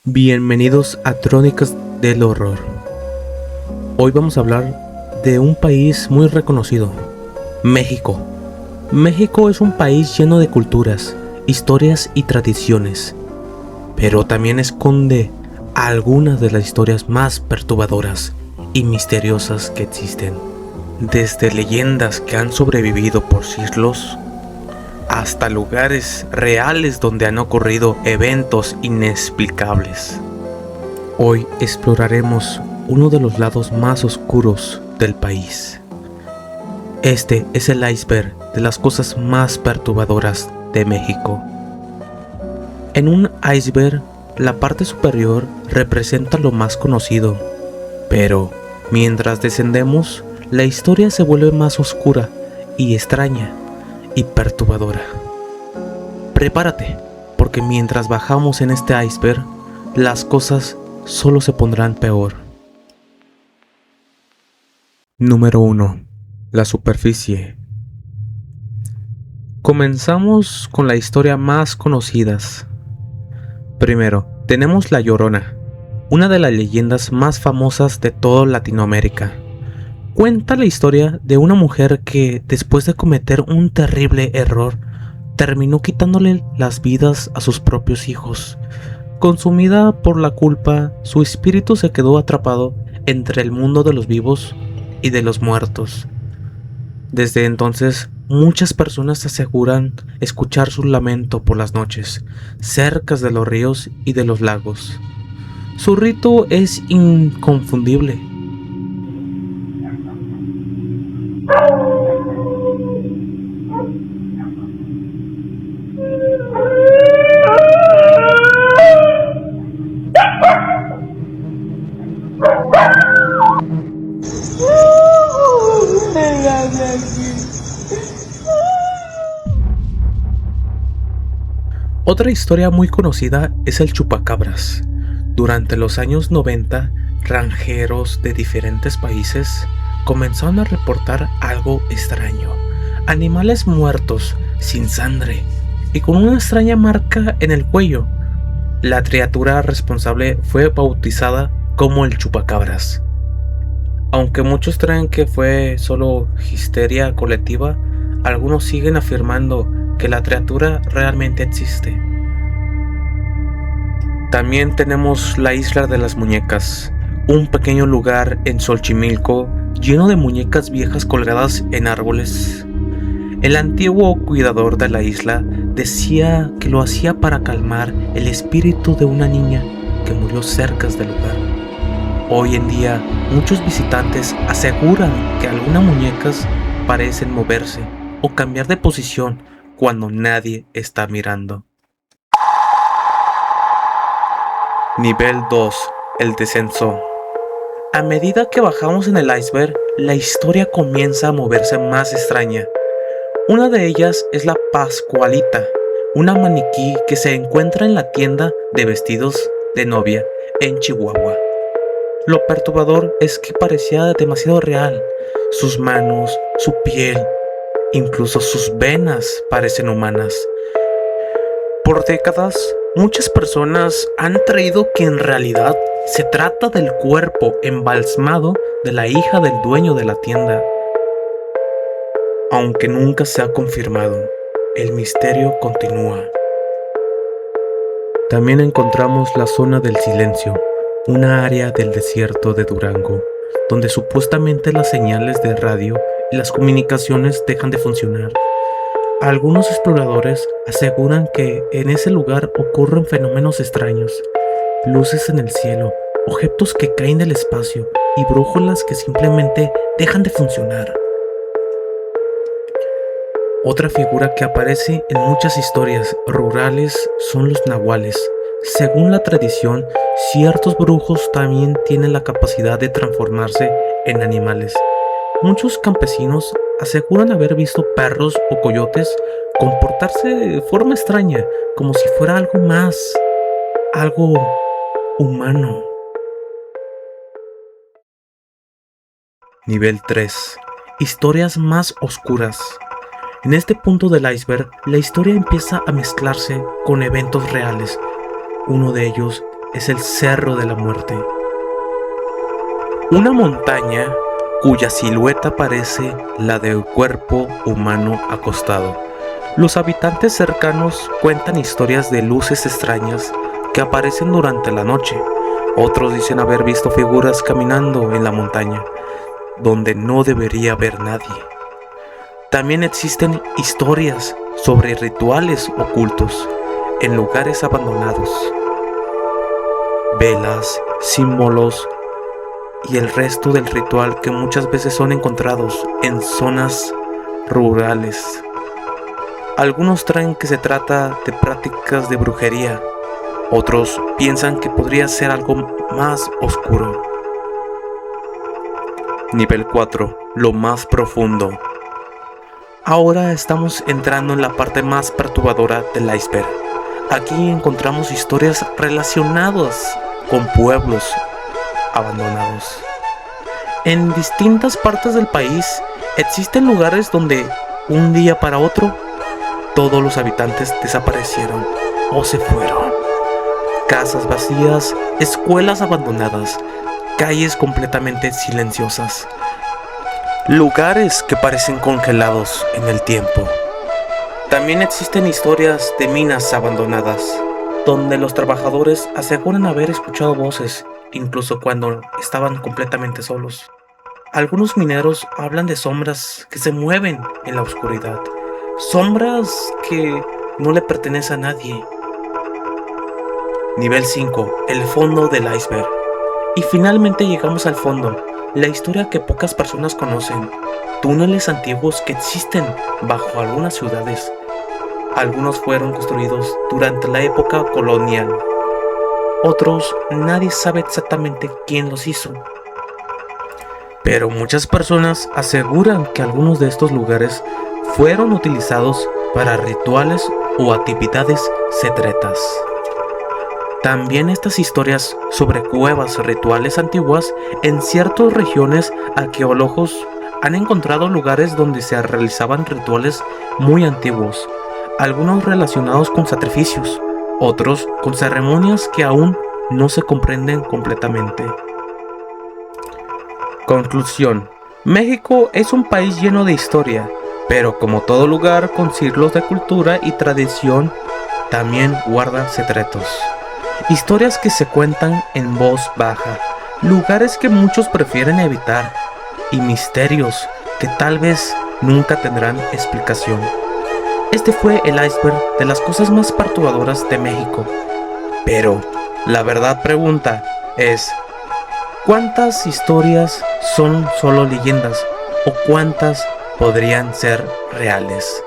Bienvenidos a Crónicas del Horror. Hoy vamos a hablar de un país muy reconocido, México. México es un país lleno de culturas, historias y tradiciones, pero también esconde algunas de las historias más perturbadoras y misteriosas que existen. Desde leyendas que han sobrevivido por siglos, hasta lugares reales donde han ocurrido eventos inexplicables. Hoy exploraremos uno de los lados más oscuros del país. Este es el iceberg de las cosas más perturbadoras de México. En un iceberg, la parte superior representa lo más conocido, pero mientras descendemos, la historia se vuelve más oscura y extraña y perturbadora. Prepárate, porque mientras bajamos en este iceberg, las cosas solo se pondrán peor. Número 1. La superficie. Comenzamos con la historia más conocidas. Primero, tenemos La Llorona, una de las leyendas más famosas de toda Latinoamérica. Cuenta la historia de una mujer que, después de cometer un terrible error, terminó quitándole las vidas a sus propios hijos. Consumida por la culpa, su espíritu se quedó atrapado entre el mundo de los vivos y de los muertos. Desde entonces, muchas personas aseguran escuchar su lamento por las noches, cerca de los ríos y de los lagos. Su rito es inconfundible. Otra historia muy conocida es el chupacabras. Durante los años 90, granjeros de diferentes países comenzaron a reportar algo extraño. Animales muertos, sin sangre y con una extraña marca en el cuello. La criatura responsable fue bautizada como el chupacabras. Aunque muchos creen que fue solo histeria colectiva, algunos siguen afirmando que la criatura realmente existe. También tenemos la Isla de las Muñecas, un pequeño lugar en Xochimilco lleno de muñecas viejas colgadas en árboles. El antiguo cuidador de la isla decía que lo hacía para calmar el espíritu de una niña que murió cerca del lugar. Hoy en día, muchos visitantes aseguran que algunas muñecas parecen moverse o cambiar de posición cuando nadie está mirando. Nivel 2. El descenso. A medida que bajamos en el iceberg, la historia comienza a moverse más extraña. Una de ellas es la Pascualita, una maniquí que se encuentra en la tienda de vestidos de novia en Chihuahua. Lo perturbador es que parecía demasiado real. Sus manos, su piel, incluso sus venas parecen humanas. Por décadas, muchas personas han creído que en realidad se trata del cuerpo embalsamado de la hija del dueño de la tienda. Aunque nunca se ha confirmado, el misterio continúa. También encontramos la Zona del Silencio, una área del desierto de Durango, donde supuestamente las señales de radio y las comunicaciones dejan de funcionar. Algunos exploradores aseguran que en ese lugar ocurren fenómenos extraños, luces en el cielo, objetos que caen del espacio y brújulas que simplemente dejan de funcionar. Otra figura que aparece en muchas historias rurales son los nahuales. Según la tradición, ciertos brujos también tienen la capacidad de transformarse en animales. Muchos campesinos aseguran haber visto perros o coyotes comportarse de forma extraña, como si fuera algo más, algo humano. Nivel 3. Historias más oscuras. En este punto del iceberg, la historia empieza a mezclarse con eventos reales. Uno de ellos es el Cerro de la Muerte. Una montaña cuya silueta parece la de un cuerpo humano acostado. Los habitantes cercanos cuentan historias de luces extrañas que aparecen durante la noche. Otros dicen haber visto figuras caminando en la montaña, donde no debería haber nadie. También existen historias sobre rituales ocultos en lugares abandonados, velas, símbolos y el resto del ritual que muchas veces son encontrados en zonas rurales. Algunos creen que se trata de prácticas de brujería, otros piensan que podría ser algo más oscuro. Nivel 4. Lo más profundo. Ahora estamos entrando en la parte más perturbadora del iceberg. Aquí encontramos historias relacionadas con pueblos abandonados. En distintas partes del país existen lugares donde un día para otro todos los habitantes desaparecieron o se fueron. Casas vacías, escuelas abandonadas, calles completamente silenciosas, lugares que parecen congelados en el tiempo. También existen historias de minas abandonadas, donde los trabajadores aseguran haber escuchado voces, incluso cuando estaban completamente solos. Algunos mineros hablan de sombras que se mueven en la oscuridad, sombras que no le pertenecen a nadie. Nivel 5. El fondo del iceberg. Y finalmente llegamos al fondo, la historia que pocas personas conocen. Túneles antiguos que existen bajo algunas ciudades. Algunos fueron construidos durante la época colonial. Otros nadie sabe exactamente quién los hizo. Pero muchas personas aseguran que algunos de estos lugares fueron utilizados para rituales o actividades secretas. También estas historias sobre cuevas rituales antiguas en ciertas regiones arqueólogos han encontrado lugares donde se realizaban rituales muy antiguos, algunos relacionados con sacrificios, otros con ceremonias que aún no se comprenden completamente. Conclusión: México es un país lleno de historia, pero como todo lugar con siglos de cultura y tradición, también guarda secretos. Historias que se cuentan en voz baja, lugares que muchos prefieren evitar y misterios que tal vez nunca tendrán explicación. Este fue el iceberg de las cosas más perturbadoras de México. Pero la verdad pregunta es: ¿cuántas historias son solo leyendas o cuántas podrían ser reales?